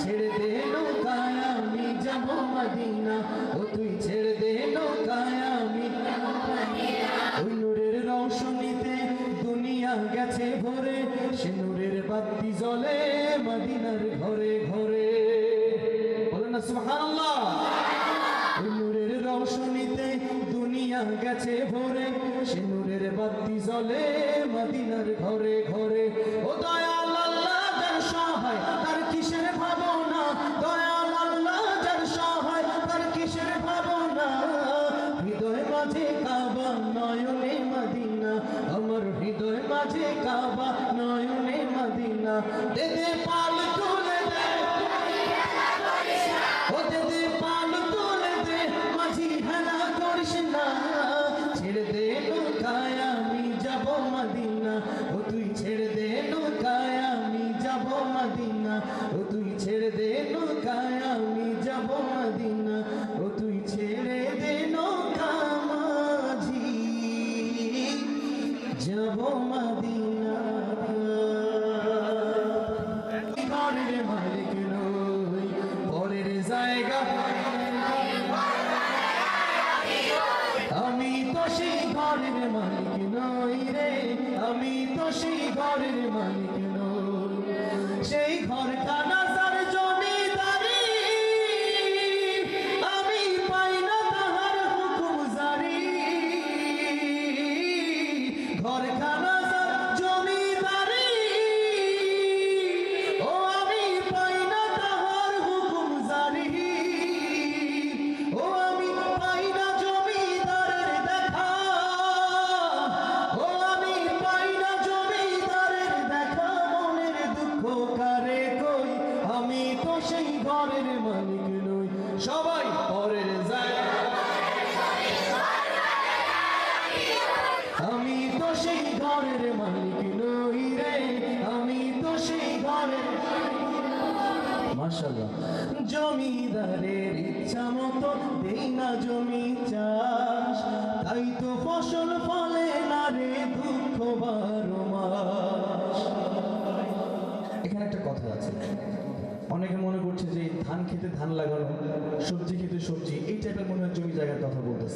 ছেড়ে দে নৌকায় আমি যাব মদিনা, ও তুই ছেড়ে দে নৌকায় আমি যাব মদিনা। ওই নূরের রৌশনীতে দুনিয়া গেছে ভরে, সে নূরের বাতি জ্বলে মদিনার ঘরে ঘরে। বলেন না সুবহানাল্লাহ। ওই নূরের রৌশনীতে দুনিয়া গেছে ভরে, সে নূরের বাতি জ্বলে মদিনার ঘরে ঘরে। ও দয়াল আল্লাহ যার সহায় তার কিসের ভাবনা, দয়াল আল্লাহ যার সহায় তার কিসের ভাবনা। হৃদয় মাঝে কাবা নয়নে মদিনা, আমার হৃদয় মাঝে কাবা নয়নে মদিনা। দে দে পাল তুলে দে, ও দে দে পাল তুলে দে, মাঝি হেলা করিস না। ছেড়ে দে নৌকায় আমি যাব মদিনা, ও তুই ছেড়ে দে নৌকায় আমি যাব মদিনা, ও তুই ছেড়ে দে নৌকায় আমি যাব মদিনা, ও তুই ছেড়ে দে নৌকা মাঝি যাব মদিনা। ঘরের মালিক নই, পরের জায়গা আমি তো সেই ঘরের মালিক নই রে, আমি তো সেই ঘরের মালিক নই। সেই ঘরখানা যার জমিদারি, আমি পাই না তাহার হুকুম জারি। ঘরখানা যার জমিদারি, ও আমি পাই না তাহার হুকুম জারি। ও আমি পাই না জমিদারের দেখা, ও আমি পাই না জমিদারের দেখা। মনের দুঃখ কারে কই, আমি তো সেই ঘরের মালিক নই। সবাই পরের জায়গা, আমি তো সেই ঘরের মালিক নই রে, আমি তো সেই ঘরের। মাশাআল্লাহ। জমিদারের ইচ্ছা মতো দেই না জমি চাষ, তাই তো ফসল ফলে না রে দুঃখ 12 মাস। এখানে একটা কথা আছে, অনেকে মনে করছে যে ধান খেতে ধান লাগানো, সবজি খেতে সবজি, এই টাইপের মনে হয় জমি জায়গার কথা বলতেছে।